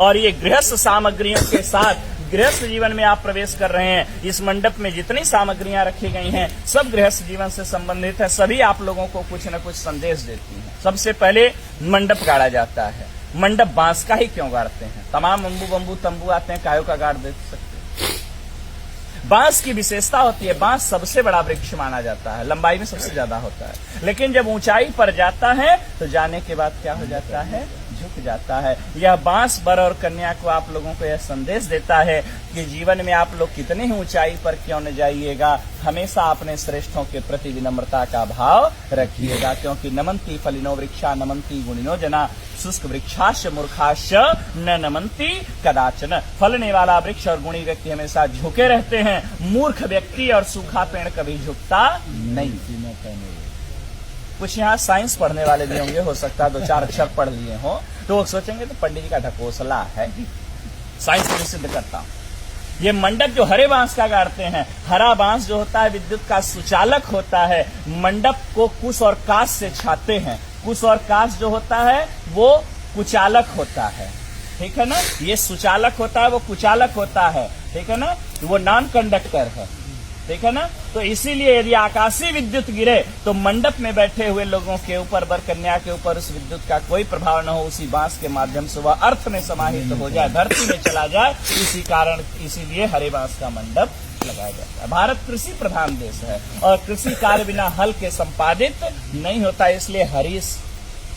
और ये गृहस्थ सामग्रियों के साथ गृहस्थ जीवन में आप प्रवेश कर रहे हैं। इस मंडप में जितनी सामग्रियां रखी गई हैं सब गृहस्थ जीवन से संबंधित है, सभी आप लोगों को कुछ न कुछ संदेश देती हैं। सबसे पहले मंडप गाड़ा जाता है। मंडप बांस का ही क्यों गाड़ते हैं? तमाम अम्बू बम्बू तंबू आते हैं, कायों का गाड़ दे सकते हैं। बांस की विशेषता होती है, बांस सबसे बड़ा वृक्ष माना जाता है, लंबाई में सबसे ज्यादा होता है, लेकिन जब ऊंचाई पर जाता है तो जाने के बाद क्या हो जाता है? झुक जाता है। यह बांस वर और कन्या को आप लोगों को यह संदेश देता है कि जीवन में आप लोग कितने ही ऊंचाई पर क्यों न जाइएगा, हमेशा अपने श्रेष्ठों के प्रति विनम्रता का भाव रखिएगा, क्योंकि नमंती फलिनो वृक्षा नमंती गुणिनो जना शुष्क वृक्षाश मूर्खाश न नमंती कदाचन। फलने वाला वृक्ष और गुणी व्यक्ति हमेशा झुके रहते हैं, मूर्ख व्यक्ति और सूखा पेड़ कभी झुकता नहीं। कुछ यहाँ साइंस पढ़ने वाले भी होंगे, हो सकता है 2-4 अक्षर पढ़ लिए हो तो वो सोचेंगे तो पंडित जी का ढकोसला है। साइंस को सिद्ध करता हूँ। ये मंडप जो हरे बांस का गाड़ते हैं, हरा बांस जो होता है विद्युत का सुचालक होता है। मंडप को कुश और काश से छाते हैं। कुश और काश जो होता है वो कुचालक होता है, ठीक है ना। ये सुचालक होता है, वो कुचालक होता है, ठीक है ना। वो नॉन कंडक्टर है, ठीक है ना। तो इसीलिए यदि आकाशीय विद्युत गिरे तो मंडप में बैठे हुए लोगों के ऊपर, वर कन्या के ऊपर उस विद्युत का कोई प्रभाव न हो, उसी बांस के माध्यम से वह अर्थ में समाहित हो जाए, धरती में चला जाए। इसीलिए हरे बांस का मंडप लगाया जाता है। भारत कृषि प्रधान देश है और कृषि कार्य बिना हल के संपादित नहीं होता, इसलिए हरीश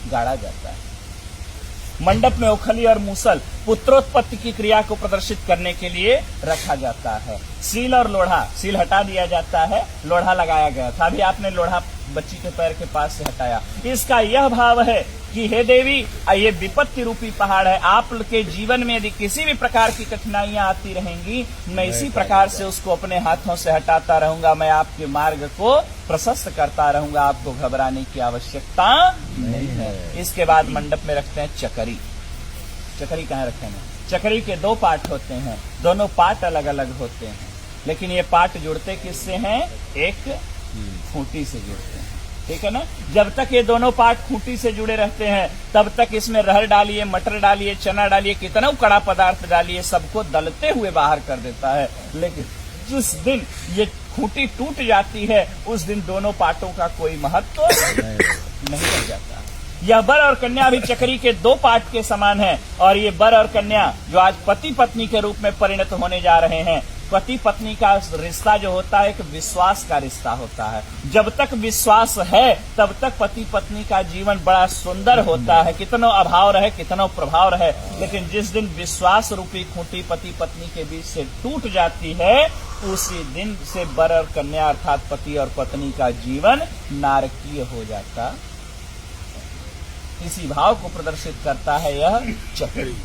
गाड़ा जाता है। मंडप में उखली और मूसल पुत्रोत्पत्ति की क्रिया को प्रदर्शित करने के लिए रखा जाता है। सील और लोढ़ा, सील हटा दिया जाता है, लोढ़ा लगाया गया था। अभी आपने लोढ़ा बच्ची के पैर के पास से हटाया। इसका यह भाव है कि हे देवी, ये विपत्ति रूपी पहाड़ है, आपके जीवन में यदि किसी भी प्रकार की कठिनाइयां आती रहेंगी, मैं इसी प्रकार से उसको अपने हाथों से हटाता रहूंगा, मैं आपके मार्ग को प्रशस्त करता रहूंगा, आपको घबराने की आवश्यकता नहीं है। इसके बाद मंडप में रखते हैं चकरी। चकरी कहाँ रखेंगे? चकरी के 2 पार्ट होते हैं, दोनों पार्ट अलग अलग होते हैं, लेकिन ये पार्ट जुड़ते किससे हैं? एक खूंटी से जुड़ते हैं, ठीक है ना। जब तक ये दोनों पार्ट खूंटी से जुड़े रहते हैं तब तक इसमें रहर डालिए, मटर डालिए, चना डालिए, कितना कड़ा पदार्थ डालिए, सबको दलते हुए बाहर कर देता है। लेकिन जिस दिन ये खूंटी टूट जाती है उस दिन दोनों पार्टों का कोई महत्व नहीं रह जाता। यह वर और कन्या भी चकरी के 2 पार्ट के समान है और ये वर और कन्या जो आज पति पत्नी के रूप में परिणत होने जा रहे हैं, पति पत्नी का रिश्ता जो होता है एक विश्वास का रिश्ता होता है। जब तक विश्वास है तब तक पति पत्नी का जीवन बड़ा सुंदर होता है, कितना अभाव रहे, कितना प्रभाव रहे। लेकिन जिस दिन विश्वास रूपी खूंटी पति पत्नी के बीच से टूट जाती है उसी दिन से वर और कन्या अर्थात पति और पत्नी का जीवन नारकीय हो जाता। इसी भाव को प्रदर्शित करता है यह चकरी।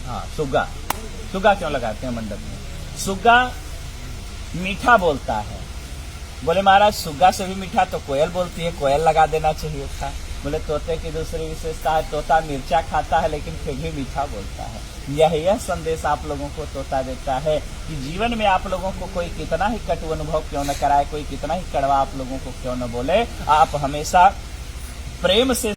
हाँ, सुग्गा। सुग्गा क्यों लगाते हैं मंडप में? सुग्गा मीठा बोलता है। बोले महाराज सुग्गा से भी मीठा तो कोयल बोलती है, कोयल लगा देना चाहिए था। बोले तोते की दूसरी विशेषता है, तोता मिर्चा खाता है लेकिन फिर भी मीठा बोलता है। यह संदेश आप लोगों को तोता देता है कि जीवन में आप लोगों को कोई कितना ही कटु अनुभव क्यों न कराए, कोई कितना ही कड़वा आप लोगों को क्यों न बोले, आप हमेशा प्रेम से